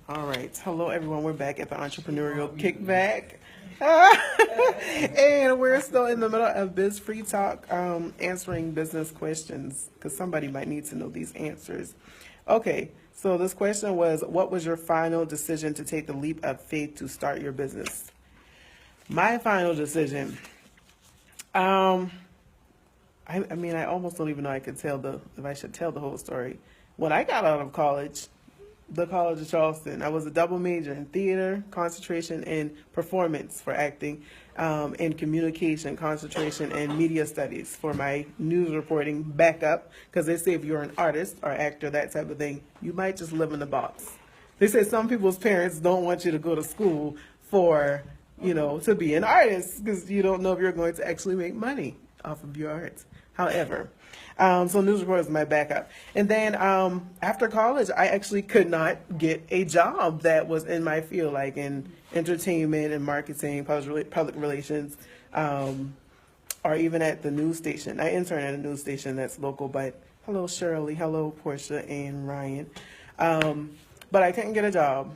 All right. Hello, everyone. We're back at the Entrepreneurial Kickback. And we're still in the middle of Biz Free Talk, answering business questions because somebody might need to know these answers. Okay. So this question was, what was your final decision to take the leap of faith to start your business? My final decision, I mean, I almost don't even know if I should tell the whole story. When I got out of college, the College of Charleston, I was a double major in theater, concentration in performance for acting, and communication, concentration in media studies for my news reporting backup. Because they say if you're an artist or actor, that type of thing, you might just live in a box. They say some people's parents don't want you to go to school for, to be an artist because you don't know if you're going to actually make money off of your art. However, so news reporter is my backup. And then after college, I actually could not get a job that was in my field, like in entertainment and marketing, public relations, or even at the news station. I interned at a news station that's local, but hello, Shirley, hello, Portia, and Ryan. But I couldn't get a job.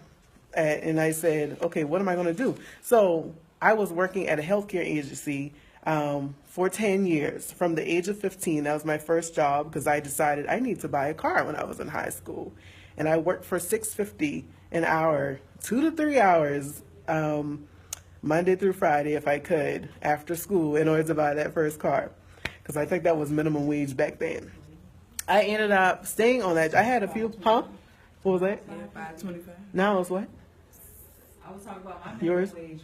And I said, okay, what am I going to do? So I was working at a healthcare agency for 10 years. From the age of 15, that was my first job because I decided I need to buy a car when I was in high school. And I worked for $6.50 an hour, 2 to 3 hours, Monday through Friday if I could, after school in order to buy that first car. Because I think that was minimum wage back then. I ended up staying on that. I had a few, What was that? Yeah, $5.25. Now it's what? I was talking about my Yours? wage.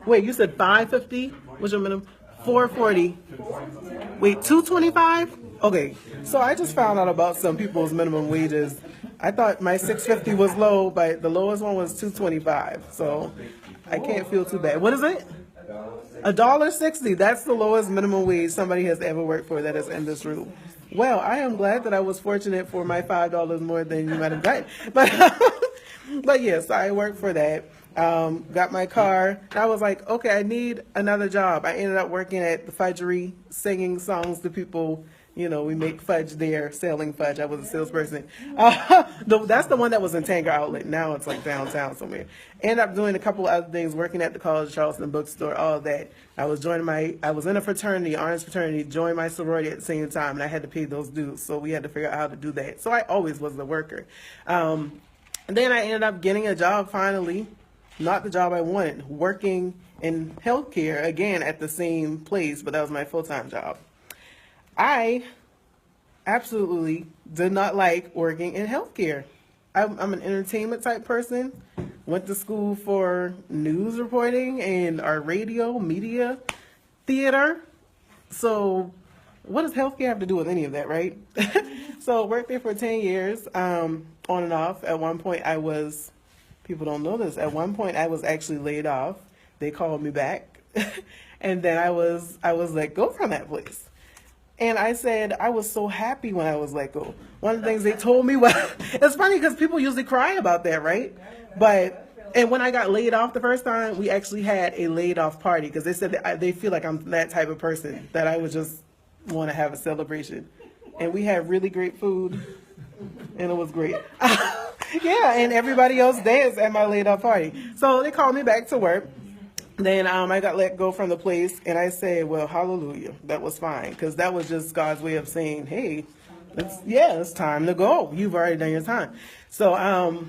Wait, you said $5.50 was your minimum? $4.40. Wait, $2.25? Okay, so I just found out about some people's minimum wages. I thought my $6.50 was low, but the lowest one was $2.25. So I can't feel too bad. What is it? $1.60. That's the lowest minimum wage somebody has ever worked for that is in this room. Well, I am glad that I was fortunate for my $5 more than you might have gotten. But yes, I worked for that. Got my car. I was like, okay, I need another job. I ended up working at the fudgery, singing songs to people. We make fudge there, selling fudge. I was a salesperson. That's the one that was in Tanger Outlet. Now it's like downtown somewhere. Ended up doing a couple of other things, working at the College of Charleston bookstore, all of that. I was in a fraternity, Orange fraternity, joined my sorority at the same time, and I had to pay those dues. So we had to figure out how to do that. So I always was a worker. Then I ended up getting a job finally. Not the job I wanted, working in healthcare again at the same place, but that was my full-time job. I absolutely did not like working in healthcare. I'm an entertainment type person, went to school for news reporting and our radio, media, theater. So what does healthcare have to do with any of that, right? So worked there for 10 years, on and off. At one point people don't know this. At one point, I was actually laid off. They called me back, and then I was let go from that place. And I said I was so happy when I was let go. One of the things they told me was, it's funny because people usually cry about that, right? And when I got laid off the first time, we actually had a laid off party because they said that they feel like I'm that type of person that I would just want to have a celebration. And we had really great food, and it was great. Yeah, and everybody else danced at my laid off party. So they called me back to work. Then I got let go from the place, and I said, well, hallelujah, that was fine, because that was just God's way of saying, hey, it's time to go. You've already done your time. So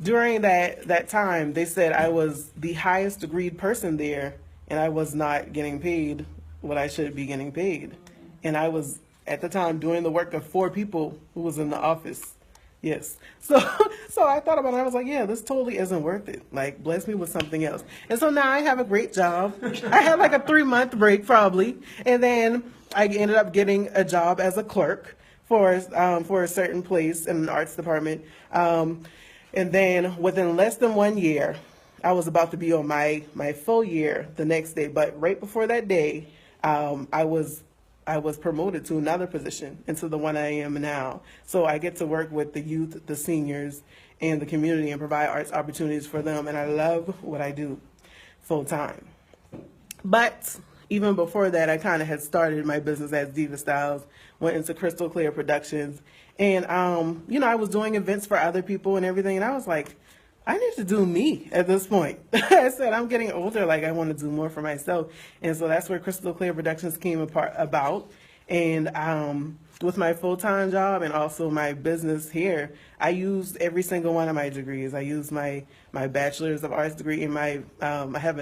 during that time, they said I was the highest degreed person there, and I was not getting paid what I should be getting paid. And I was, at the time, doing the work of 4 people who was in the office. Yes. So I thought about it. I was like, yeah, this totally isn't worth it. Like, bless me with something else. And so now I have a great job. I had like a 3-month break probably. And then I ended up getting a job as a clerk for a certain place in the arts department. And then within less than 1 year, I was about to be on my full year the next day. But right before that day, I was promoted to another position, into the one I am now. So I get to work with the youth, the seniors, and the community and provide arts opportunities for them. And I love what I do full time. But even before that, I kind of had started my business as Diva Styles, went into Krystal Klear Productions, And, you know, I was doing events for other people and everything. And I was like, I need to do me at this point. I said, I'm getting older. Like, I want to do more for myself. And so that's where Krystal Klear Productions came about. And with my full-time job and also my business here, I used every single one of my degrees. I used my Bachelor's of Arts degree and I have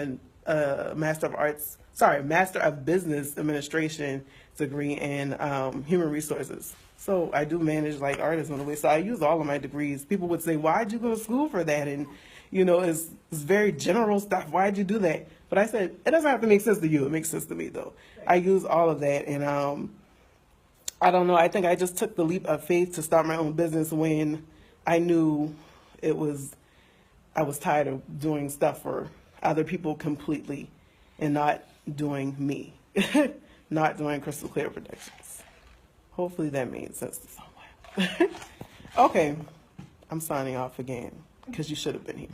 a Master of Business Administration degree in Human Resources. So I do manage like artists in a way. So I use all of my degrees. People would say, why'd you go to school for that? And, you know, it's very general stuff. Why'd you do that? But I said, it doesn't have to make sense to you. It makes sense to me, though. I use all of that. And I don't know. I think I just took the leap of faith to start my own business when I knew I was tired of doing stuff for other people completely and not doing me, not doing Krystal Klear Productions. Hopefully that made sense to someone. Okay, I'm signing off again because you should have been here.